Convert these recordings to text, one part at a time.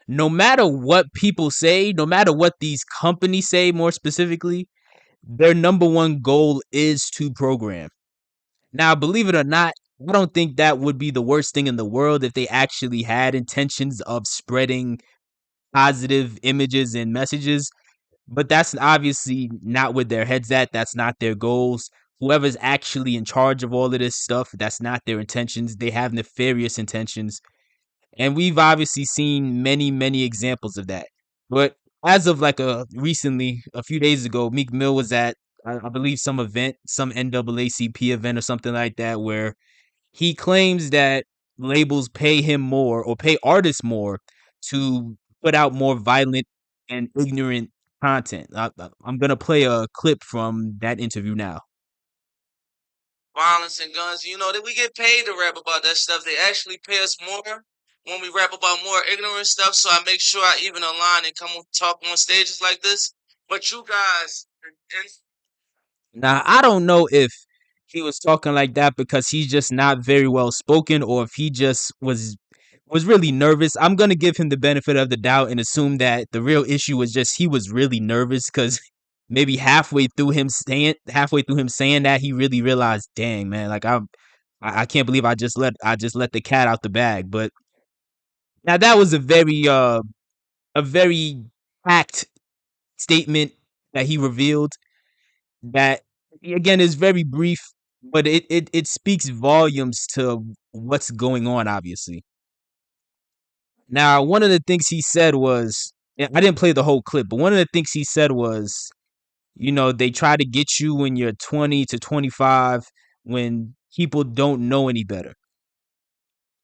no matter what people say, no matter what these companies say, more specifically, their number one goal is to program. Now, believe it or not, I don't think that would be the worst thing in the world if they actually had intentions of spreading positive images and messages. But that's obviously not where their heads at. That's not their goals. Whoever's actually in charge of all of this stuff, that's not their intentions. They have nefarious intentions. And we've obviously seen many, many examples of that. But as of like recently, a few days ago, Meek Mill was at, I believe, some event, some NAACP event or something like that, where he claims that labels pay him more or pay artists more to put out more violent and ignorant content. I'm gonna play a clip from that interview now. Violence and guns. You know that we get paid to rap about that stuff. They actually pay us more when we rap about more ignorant stuff. So I make sure I even align and come on, talk on stages like this. But you guys, Now, I don't know if he was talking like that because he's just not very well spoken or if he just was really nervous. I'm going to give him the benefit of the doubt and assume that the real issue was just he was really nervous cuz maybe halfway through him saying that he really realized, "Dang, man, like I can't believe I just let the cat out the bag." But now that was a very packed statement that he revealed that again is very brief, but it speaks volumes to what's going on, obviously. Now, one of the things he said was, yeah, I didn't play the whole clip, but one of the things he said was, they try to get you when you're 20 to 25 when people don't know any better.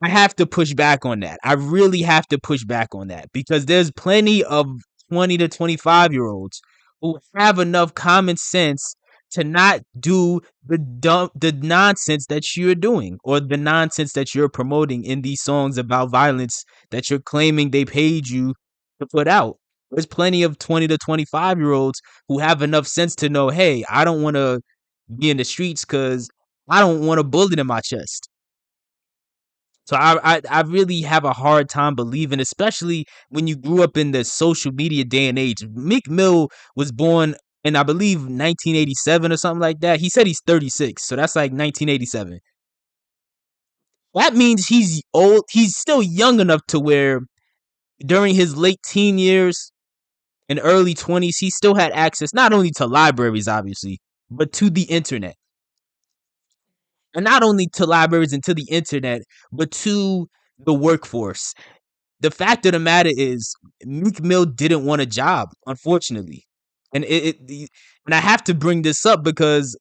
I have to push back on that. I really have to push back on that because there's plenty of 20 to 25-year-olds who have enough common sense to not do the nonsense that you're doing or the nonsense that you're promoting in these songs about violence that you're claiming they paid you to put out. There's plenty of 20 to 25-year-olds who have enough sense to know, hey, I don't want to be in the streets because I don't want a bullet in my chest. So I really have a hard time believing, especially when you grew up in the social media day and age. Meek Mill was born in, I believe, 1987 or something like that. He said he's 36, so that's like 1987. That means he's old. He's still young enough to where during his late teen years and early 20s, he still had access not only to libraries, obviously, but to the internet. And not only to libraries and to the internet, but to the workforce. The fact of the matter is Meek Mill didn't want a job, unfortunately. And and I have to bring this up because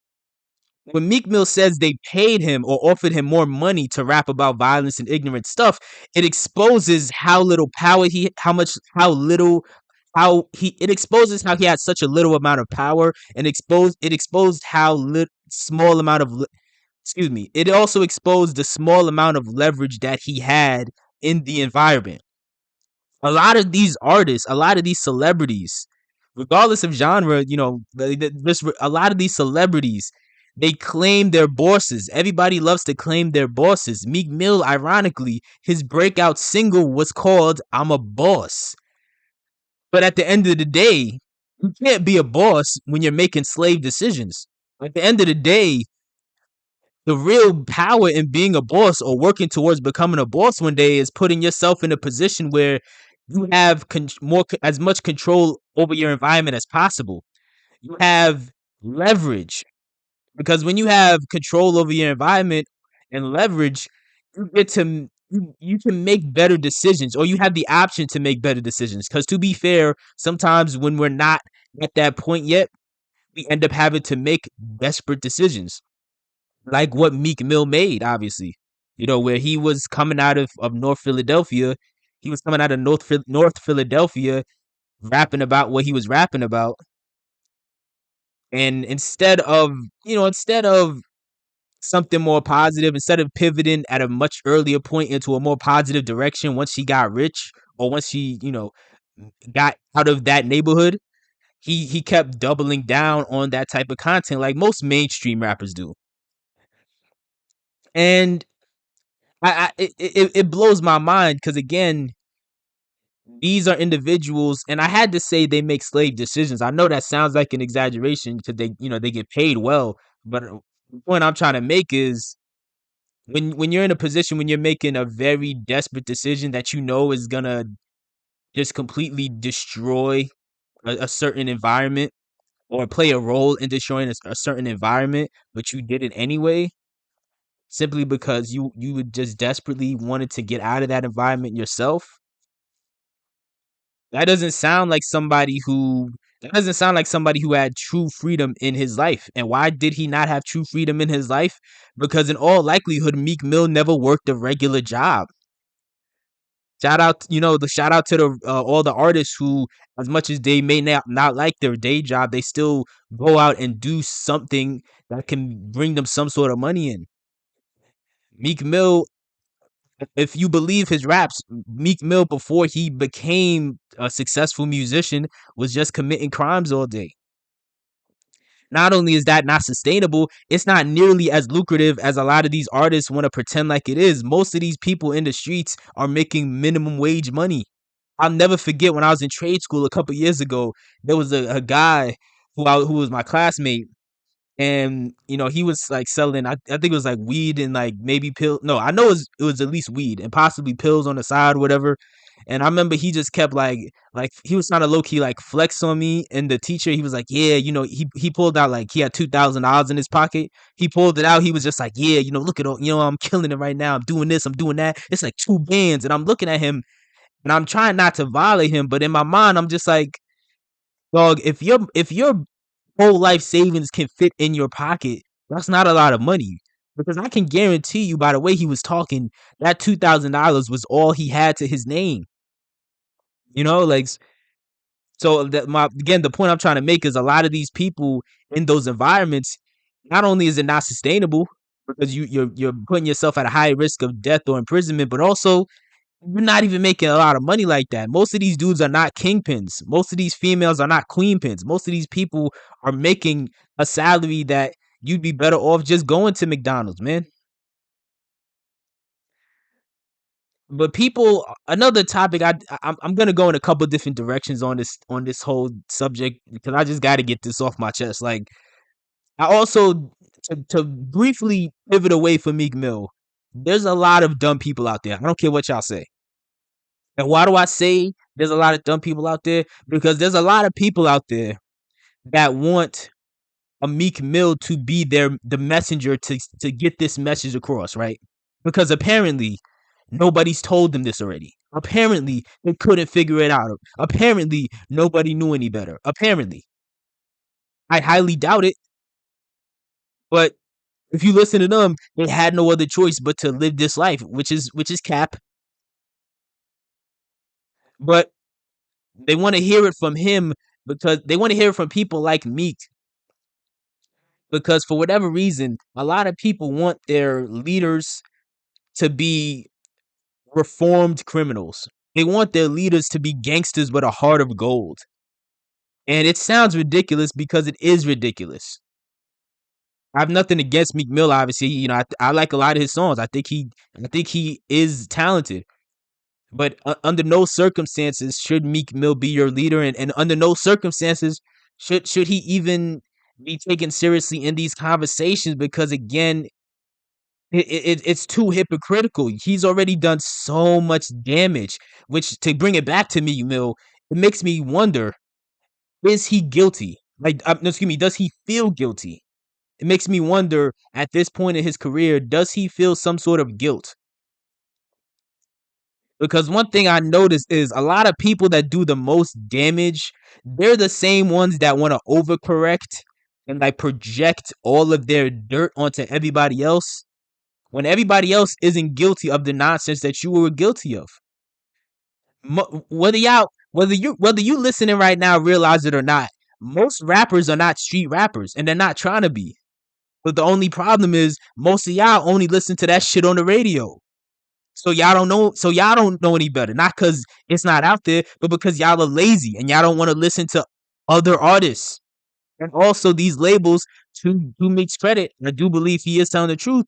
when Meek Mill says they paid him or offered him more money to rap about violence and ignorant stuff, it exposes how little power he how much how little how he it exposes how he had such a little amount of power and exposed how small amount of excuse me, it also exposed the small amount of leverage that he had in the environment. A lot of these artists, a lot of these celebrities, regardless of genre, just a lot of these celebrities, they claim their bosses. Everybody loves to claim their bosses. Meek Mill, ironically, his breakout single was called "I'm a Boss." But at the end of the day, you can't be a boss when you're making slave decisions. At the end of the day, the real power in being a boss or working towards becoming a boss one day is putting yourself in a position where you have as much control over your environment as possible. You have leverage because when you have control over your environment and leverage, you get to you can make better decisions or you have the option to make better decisions because to be fair, sometimes when we're not at that point yet, we end up having to make desperate decisions like what Meek Mill made, obviously. Where he was coming out of North Philadelphia. He was coming out of North Philadelphia rapping about what he was rapping about. And instead of something more positive, instead of pivoting at a much earlier point into a more positive direction once he got rich or once he, got out of that neighborhood, he kept doubling down on that type of content like most mainstream rappers do. And it blows my mind because again, these are individuals, and I had to say they make slave decisions. I know that sounds like an exaggeration because they get paid well, but the point I'm trying to make is when you're in a position when you're making a very desperate decision that you know is gonna just completely destroy a certain environment or play a role in destroying a certain environment, but you did it anyway, simply because you would just desperately wanted to get out of that environment yourself. That doesn't sound like somebody who that doesn't sound like somebody who had true freedom in his life. And why did he not have true freedom in his life? Because in all likelihood, Meek Mill never worked a regular job. Shout out, the shout out to the all the artists who, as much as they may not like their day job, they still go out and do something that can bring them some sort of money in. Meek Mill, if you believe his raps, Meek Mill before he became a successful musician was just committing crimes all day. Not only is that not sustainable, it's not nearly as lucrative as a lot of these artists want to pretend like it is. Most of these people in the streets are making minimum wage money. I'll never forget when I was in trade school a couple years ago, there was a guy who was my classmate, and he was like selling, I think it was like weed and like maybe pill, no, I know it was at least weed and possibly pills on the side or whatever. And I remember he just kept like he was trying to low-key like flex on me, and the teacher, he was like, yeah, he pulled out, like, he had $2,000 in his pocket. He pulled it out. He was just like, yeah, look at all, I'm killing it right now, I'm doing this, I'm doing that, it's like 2 bands. And I'm looking at him and I'm trying not to violate him, but in my mind I'm just like, dog, if your whole life savings can fit in your pocket, that's not a lot of money. Because I can guarantee you, by the way he was talking, that $2,000 was all he had to his name. Like, so that my again, the point I'm trying to make is a lot of these people in those environments, not only is it not sustainable because you're putting yourself at a high risk of death or imprisonment, but also you're not even making a lot of money like that. Most of these dudes are not kingpins. Most of these females are not queen pins. Most of these people are making a salary that you'd be better off just going to McDonald's, man. But people, another topic, I'm gonna go in a couple different directions on this whole subject because I just got to get this off my chest. Like, I also, to briefly pivot away from Meek Mill, there's a lot of dumb people out there. I don't care what y'all say. And why do I say there's a lot of dumb people out there? Because there's a lot of people out there that want a Meek Mill to be the messenger to get this message across, right? Because apparently nobody's told them this already. Apparently they couldn't figure it out. Apparently nobody knew any better. Apparently. I highly doubt it, but if you listen to them, they had no other choice but to live this life, which is cap. But they want to hear it from him because they want to hear it from people like Meek, because for whatever reason, a lot of people want their leaders to be reformed criminals. They want their leaders to be gangsters with a heart of gold. And it sounds ridiculous because it is ridiculous. I have nothing against Meek Mill, obviously. I like a lot of his songs. I think he is talented. But under no circumstances should Meek Mill be your leader, and under no circumstances should he even be taken seriously in these conversations, because again, it's too hypocritical. He's already done so much damage, which, to bring it back to Meek Mill, it makes me wonder, is he guilty? Like, no, excuse me, does he feel guilty? It makes me wonder, at this point in his career, does he feel some sort of guilt? Because one thing I noticed is a lot of people that do the most damage, they're the same ones that want to overcorrect and like project all of their dirt onto everybody else when everybody else isn't guilty of the nonsense that you were guilty of. Whether you listening right now realize it or not, most rappers are not street rappers, and they're not trying to be. But the only problem is most of y'all only listen to that shit on the radio. So y'all don't know any better. Not because it's not out there, but because y'all are lazy and y'all don't want to listen to other artists. And also these labels, to Meek's credit, I do believe he is telling the truth.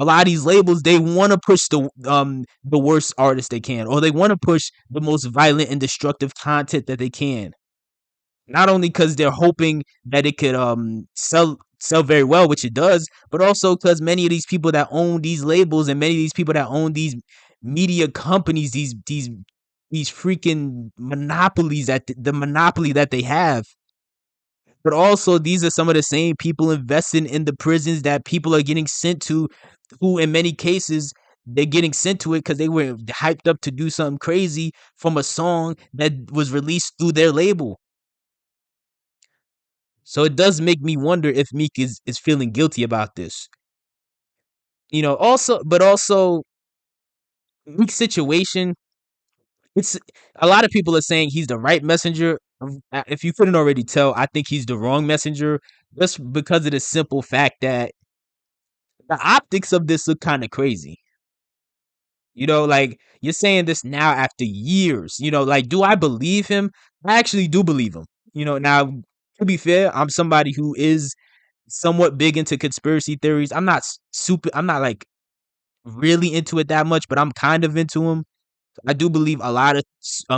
a lot of these labels, they want to push the worst artists they can, or they want to push the most violent and destructive content that they can. Not only because they're hoping that it could sell very well, which it does, but also because many of these people that own these labels and many of these people that own these media companies, these freaking monopolies, that the monopoly that they have. But also, these are some of the same people investing in the prisons that people are getting sent to, who in many cases they're getting sent to it because they were hyped up to do something crazy from a song that was released through their label. So it does make me wonder if Meek is feeling guilty about this. Also Meek's situation, it's a lot of people are saying he's the right messenger. If you couldn't already tell, I think he's the wrong messenger, just because of the simple fact that the optics of this look kind of crazy. Like, you're saying this now after years. Like, do I believe him? I actually do believe him. Now, to be fair, I'm somebody who is somewhat big into conspiracy theories. I'm not like really into it that much, but I'm kind of into them. I do believe a lot of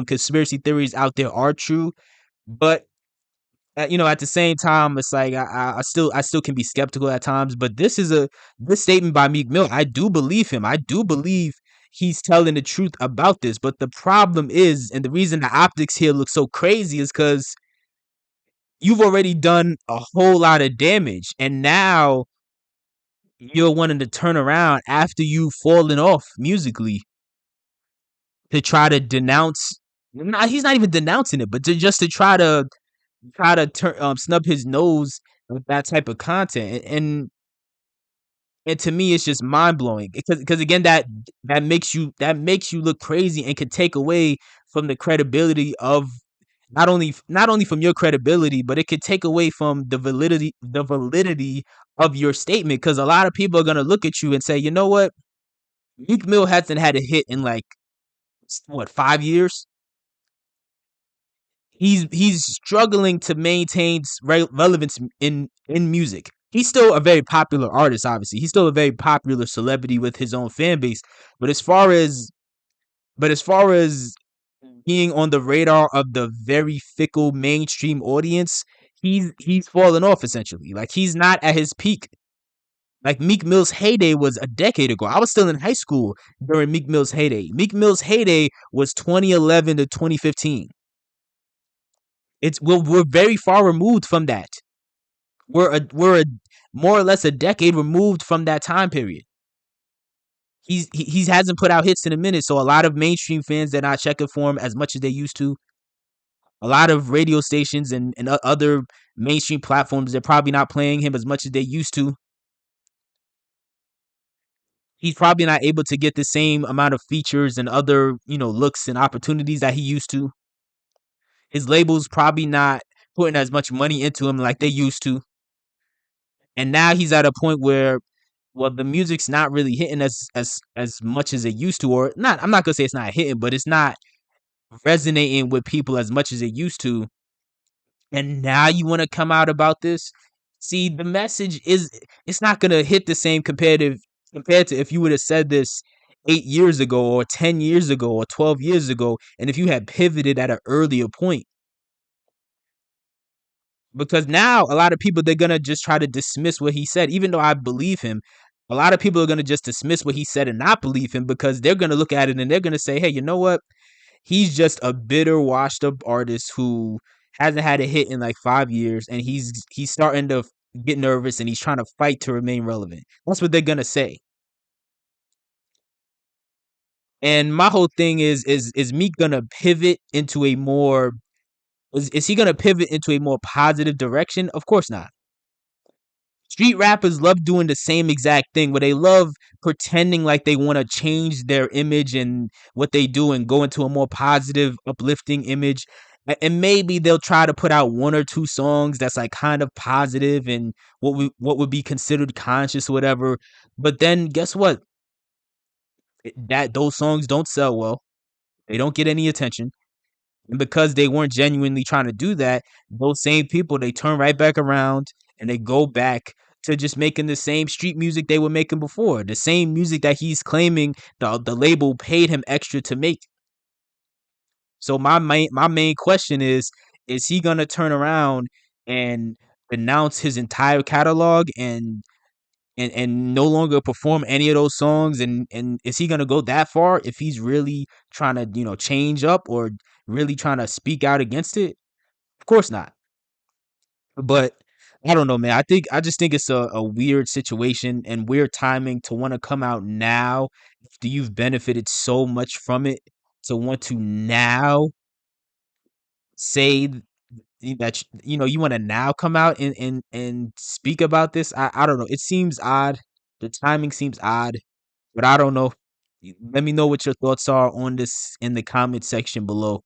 conspiracy theories out there are true, but at the same time, it's like I still can be skeptical at times. But this statement by Meek Mill, I do believe him. I do believe he's telling the truth about this. But the problem is, and the reason the optics here look so crazy, is because you've already done a whole lot of damage, and now you're wanting to turn around after you've fallen off musically to try to denounce. He's not even denouncing it, but to try to snub his nose with that type of content. And to me, it's just mind blowing, because again, that makes you look crazy and could take away from the credibility of, not only from your credibility, but it could take away from the validity of your statement, because a lot of people are gonna look at you and say, you know what, Meek Mill hasn't had a hit in like, what, 5 years. He's struggling to maintain relevance in music. He's still a very popular artist, obviously. He's still a very popular celebrity with his own fan base. But as far as being on the radar of the very fickle mainstream audience, he's fallen off essentially. Like, he's not at his peak. Like, Meek Mill's heyday was a decade ago. I was still in high school during Meek Mill's heyday. Meek Mill's heyday was 2011 to 2015. We're very far removed from that. We're more or less a decade removed from that time period. He hasn't put out hits in a minute, so a lot of mainstream fans, they're not checking for him as much as they used to. A lot of radio stations and other mainstream platforms, they're probably not playing him as much as they used to. He's probably not able to get the same amount of features and other, looks and opportunities that he used to. His label's probably not putting as much money into him like they used to. And now he's at a point where, well, the music's not really hitting as much as it used to, or not. I'm not gonna say it's not hitting, but it's not resonating with people as much as it used to. And now you want to come out about this? See, the message is, it's not gonna hit the same compared to if you would have said this 8 years ago, or 10 years ago, or 12 years ago, and if you had pivoted at an earlier point. Because now a lot of people, they're gonna just try to dismiss what he said, even though I believe him. A lot of people are gonna just dismiss what he said and not believe him, because they're gonna look at it and they're gonna say, hey, you know what? He's just a bitter, washed up artist who hasn't had a hit in like 5 years, and he's starting to get nervous, and he's trying to fight to remain relevant. That's what they're gonna say. And my whole thing is Meek gonna pivot into a more is he gonna pivot into a more positive direction? Of course not. Street rappers love doing the same exact thing, where they love pretending like they want to change their image and what they do and go into a more positive, uplifting image. And maybe they'll try to put out one or two songs that's like kind of positive and what would be considered conscious or whatever. But then guess what? That those songs don't sell well. They don't get any attention. And because they weren't genuinely trying to do that, those same people, they turn right back around and they go back to just making the same street music they were making before, the same music that he's claiming the label paid him extra to make. So my main question is he gonna turn around and renounce his entire catalog and no longer perform any of those songs, and is he gonna go that far if he's really trying to, change up or really trying to speak out against it? Of course not. But I don't know, man. I just think it's a weird situation and weird timing to want to come out now after you've benefited so much from it, to want to now say that you want to now come out and speak about this. I don't know. It seems odd. The timing seems odd, but I don't know. Let me know what your thoughts are on this in the comment section below.